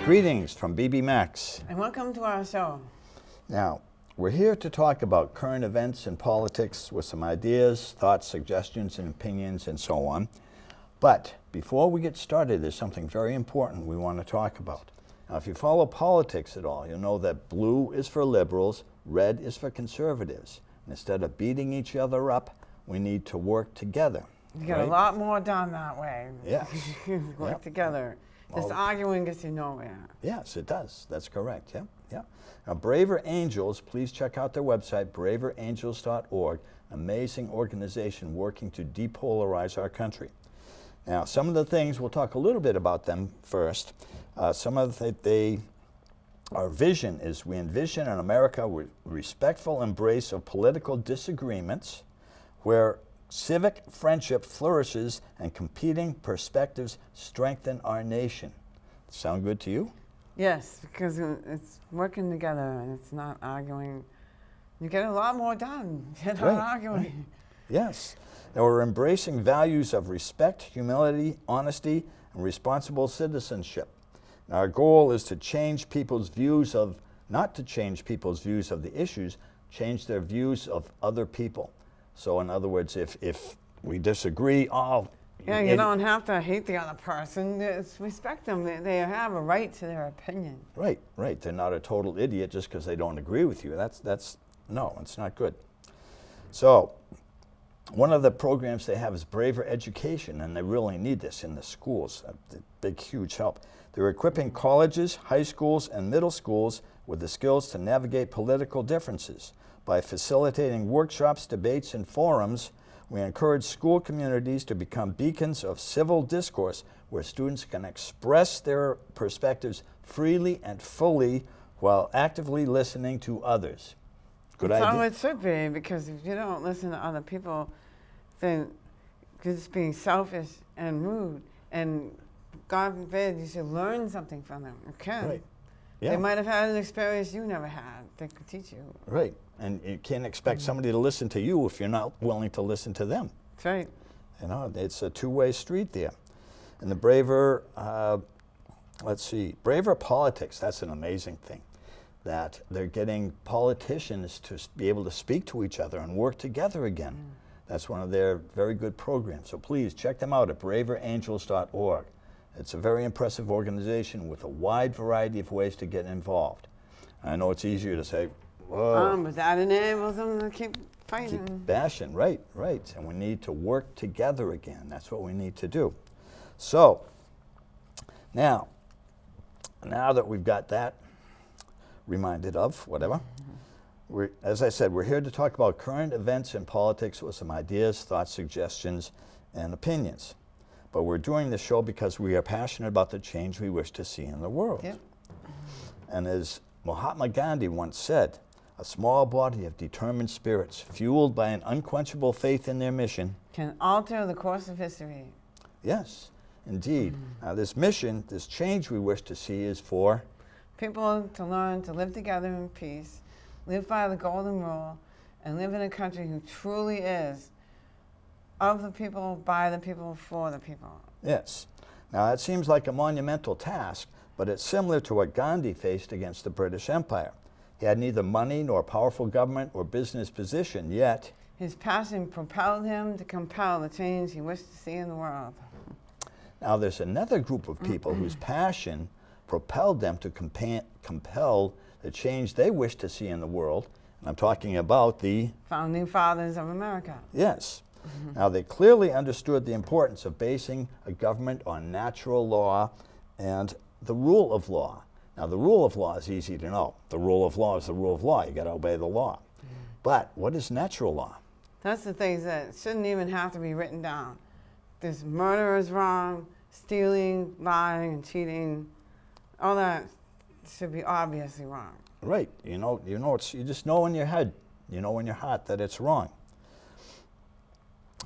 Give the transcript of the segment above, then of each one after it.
Greetings from BB Max. And welcome to our show. Now, we're here to talk about current events and politics with some ideas, thoughts, suggestions, and opinions, and so on. But before we get started, there's something very important we want to talk about. Now, if you follow politics at all, you'll know that blue is for liberals, red is for conservatives. And instead of beating each other up, we need to work together. You get a lot more done that way. Yes. Work together. Just arguing gets you nowhere. Yes, it does. That's correct. Yeah. Now, Braver Angels, please check out their website, braverangels.org. Amazing organization working to depolarize our country. Now, some of the things, we'll talk a little bit about them first. Some of our vision is we envision an America with respectful embrace of political disagreements, where civic friendship flourishes and competing perspectives strengthen our nation. Sound good to you? Yes, because it's working together and it's not arguing. You get a lot more done. You're not arguing. Right. Yes. Now we're embracing values of respect, humility, honesty, and responsible citizenship. Now our goal is to change people's views of, not to change people's views of the issues, change their views of other people. So in other words, if we disagree, you don't have to hate the other person. Just respect them. They have a right to their opinion. Right. They're not a total idiot just because they don't agree with you. No, it's not good. So one of the programs they have is Braver Education, and they really need this in the schools. A big, huge help. They're equipping colleges, high schools, and middle schools with the skills to navigate political differences. By facilitating workshops, debates, and forums, we encourage school communities to become beacons of civil discourse where students can express their perspectives freely and fully while actively listening to others. Good idea? So it should be, because if you don't listen to other people, then you're just being selfish and rude. And God forbid you should learn something from them. You can. Right. Yeah. They might have had an experience you never had. They could teach you. Right. And you can't expect somebody to listen to you if you're not willing to listen to them. That's right. You know, it's a two-way street there. And the Braver, Braver Politics, that's an amazing thing. That they're getting politicians to be able to speak to each other and work together again. That's one of their very good programs. So please check them out at braverangels.org. It's a very impressive organization with a wide variety of ways to get involved. I know it's easier to say, whoa. But that enables them to keep fighting. Keep bashing, right. And we need to work together again. That's what we need to do. So, now that we've got that reminded of, whatever, as I said, we're here to talk about current events in politics with some ideas, thoughts, suggestions, and opinions. But we're doing this show because we are passionate about the change we wish to see in the world. Yep. And as Mahatma Gandhi once said, a small body of determined spirits, fueled by an unquenchable faith in their mission, can alter the course of history. Yes, indeed. Now this mission, this change we wish to see is for people to learn to live together in peace, live by the golden rule, and live in a country who truly is of the people, by the people, for the people. Yes. Now that seems like a monumental task, but it's similar to what Gandhi faced against the British Empire. He had neither money nor powerful government or business position, yet his passion propelled him to compel the change he wished to see in the world. Now there's another group of people whose passion propelled them to compel the change they wish to see in the world. And I'm talking about the Founding Fathers of America. Yes. Now they clearly understood the importance of basing a government on natural law and the rule of law. Now the rule of law is easy to know. The rule of law is the rule of law. You got to obey the law. But what is natural law? That's the things that shouldn't even have to be written down. This murder is wrong, stealing, lying, and cheating, all that should be obviously wrong. Right. You just know in your head, you know in your heart that it's wrong.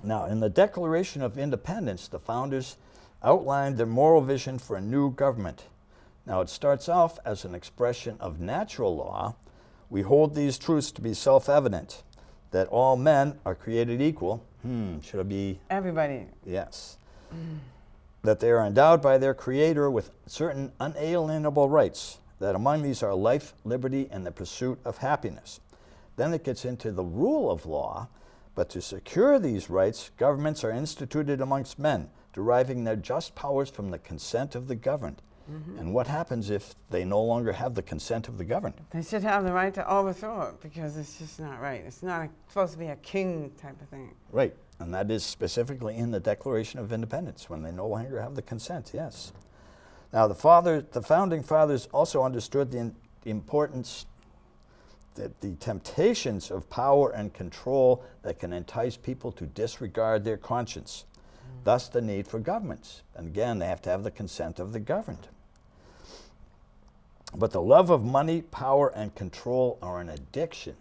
Now, in the Declaration of Independence, the founders outlined their moral vision for a new government. Now, it starts off as an expression of natural law. We hold these truths to be self-evident, that all men are created equal. Should it be? Everybody. Yes. that they are endowed by their Creator with certain unalienable rights, that among these are life, liberty, and the pursuit of happiness. Then it gets into the rule of law, but to secure these rights, governments are instituted amongst men, deriving their just powers from the consent of the governed. And what happens if they no longer have the consent of the governed? They should have the right to overthrow it because it's just not right. It's not supposed to be a king type of thing. Right, and that is specifically in the Declaration of Independence, when they no longer have the consent, yes. Now, the Founding Fathers also understood the importance, the temptations of power and control that can entice people to disregard their conscience. Thus, the need for governments. And again, they have to have the consent of the governed. But the love of money, power, and control are an addiction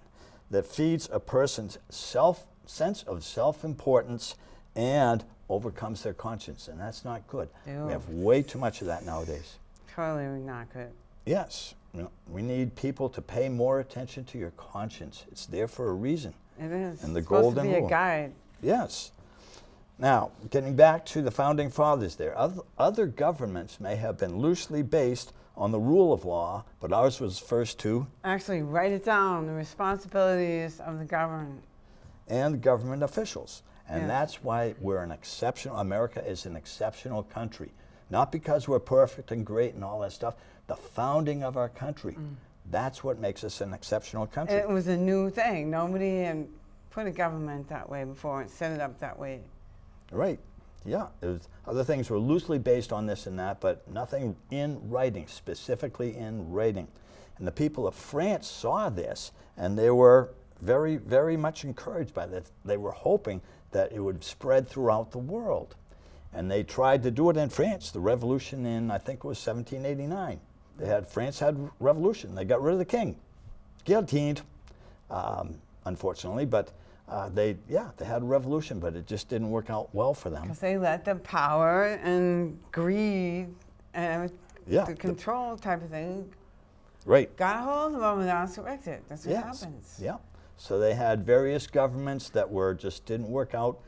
that feeds a person's sense of self-importance and overcomes their conscience. And that's not good. Ew. We have way too much of that nowadays. Totally not good. Yes, we need people to pay more attention to your conscience. It's there for a reason. It is. And the It's supposed golden to be rule. a guide. Yes. Now, getting back to the Founding Fathers there, other governments may have been loosely based on the rule of law, but ours was first to, Actually, write it down, the responsibilities of the government. and government officials. And Yes. that's why America is an exceptional country. Not because we're perfect and great and all that stuff. The founding of our country, that's what makes us an exceptional country. It was a new thing. Nobody had put a government that way before and set it up that way. Right. Yeah. Other things were loosely based on this and that, but nothing in writing, specifically in writing. And the people of France saw this, and they were very, very much encouraged by that. They were hoping that it would spread throughout the world. And they tried to do it in France, the revolution in, I think it was 1789. France had revolution. They got rid of the king. Guillotined, unfortunately, but they had a revolution, but it just didn't work out well for them. Because they let the power and greed and the control type of thing Right. got a hold of them and that's corrected. That's what Yes. happens. Yeah. So they had various governments that just didn't work out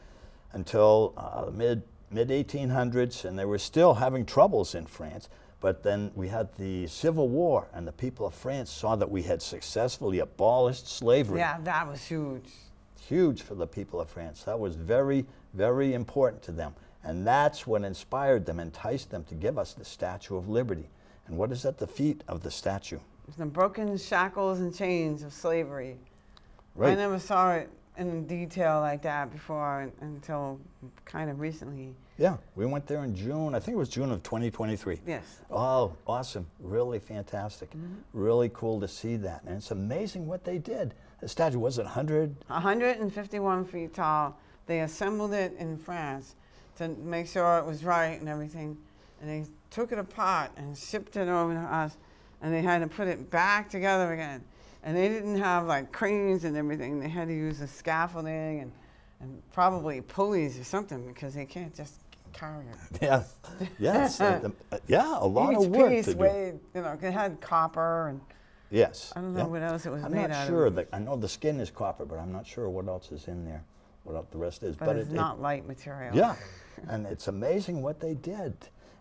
until mid 1800s, and they were still having troubles in France. But then we had the Civil War, and the people of France saw that we had successfully abolished slavery. Yeah, that was huge. Huge for the people of France. That was very, very important to them. And that's what inspired them, enticed them to give us the Statue of Liberty. And what is at the feet of the statue? It's the broken shackles and chains of slavery. Right. I never saw it in detail like that before until kind of recently. Yeah, we went there in June. I think it was June of 2023. Yes. Oh, awesome. Really fantastic. Really cool to see that. And it's amazing what they did. The statue, was it 100? 151 feet tall. They assembled it in France to make sure it was right and everything. And they took it apart and shipped it over to us. And they had to put it back together again. And they didn't have like cranes and everything. They had to use the scaffolding and probably pulleys or something because they can't just carry it. Yeah. Yes. Yeah, a lot Each of work piece to do. weighed, it had copper and Yes. I don't know Yeah. what else it was I'm made not out sure. of. I know the skin is copper, but I'm not sure what else is in there, what the rest is. But it's not light material. Yeah, and it's amazing what they did.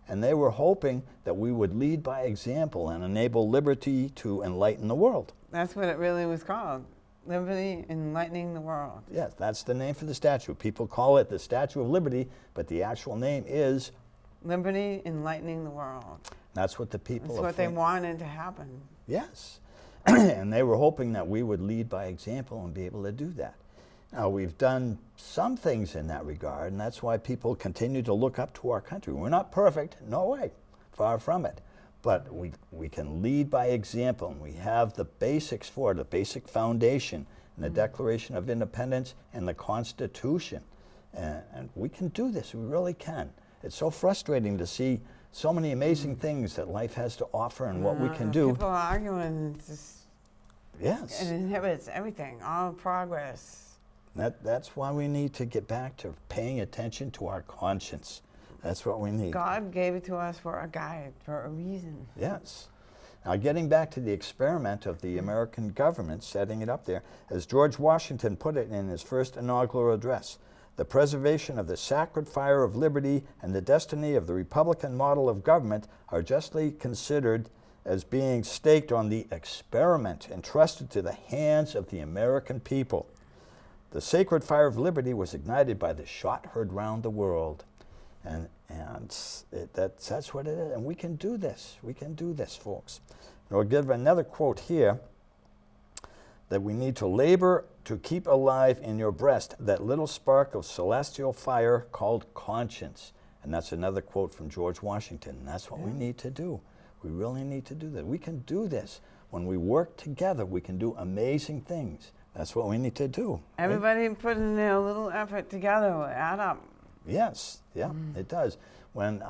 And they were hoping that we would lead by example and enable liberty to enlighten the world. That's what it really was called. Liberty enlightening the world. Yes, that's the name for the statue. People call it the Statue of Liberty, but the actual name is... Liberty enlightening the world. That's what the people That's of what they wanted to happen. Yes. And they were hoping that we would lead by example and be able to do that. Now, we've done some things in that regard, and that's why people continue to look up to our country. We're not perfect, no way, far from it. But we can lead by example, and we have the basics for it, the basic foundation in the Declaration of Independence and the Constitution. And we can do this, we really can. It's so frustrating to see so many amazing things that life has to offer and what we can do. People are arguing, it's just, Yes. it inhibits everything, all progress. That's why we need to get back to paying attention to our conscience. That's what we need. God gave it to us for a guide, for a reason. Yes. Now, getting back to the experiment of the American government setting it up there, as George Washington put it in his first inaugural address, the preservation of the sacred fire of liberty and the destiny of the Republican model of government are justly considered as being staked on the experiment entrusted to the hands of the American people. The sacred fire of liberty was ignited by the shot heard round the world. And that's what it is. And we can do this. We can do this, folks. And I'll give another quote here, that we need to labor to keep alive in your breast that little spark of celestial fire called conscience. And that's another quote from George Washington. And that's what we need to do. We really need to do that. We can do this. When we work together, we can do amazing things. That's what we need to do. Everybody put in their little effort together will add up. Yes, yeah, it does. When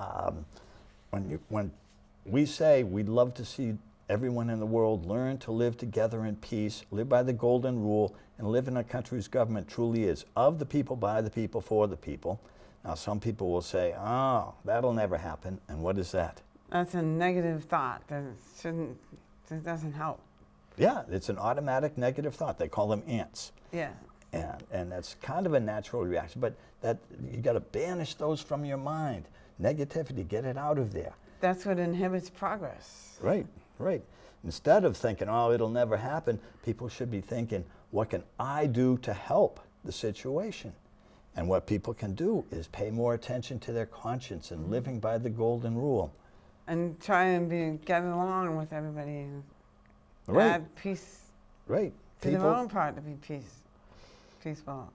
we say we'd love to see everyone in the world learn to live together in peace, live by the golden rule, and live in a country whose government truly is of the people, by the people, for the people. Now, some people will say, oh, that'll never happen. And what is that? That's a negative thought that doesn't help. Yeah, it's an automatic negative thought. They call them ants. Yeah. And that's kind of a natural reaction, but that you got to banish those from your mind. Negativity, get it out of there. That's what inhibits progress. Right, right. Instead of thinking, oh, it'll never happen, people should be thinking, what can I do to help the situation? And what people can do is pay more attention to their conscience and living by the golden rule. And try and get along with everybody and add peace right. to their own part to be peaceful.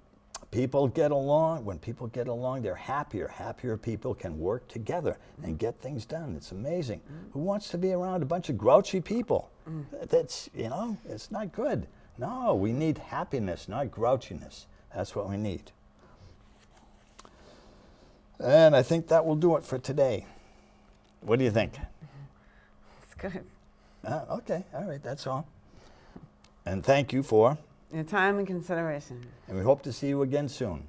People get along. When people get along, they're happier. Happier people can work together and get things done. It's amazing. Who wants to be around a bunch of grouchy people? That's, it's not good. No, we need happiness, not grouchiness. That's what we need. And I think that will do it for today. What do you think? It's good. Okay, all right, that's all. And thank you for Your time and consideration. and we hope to see you again soon.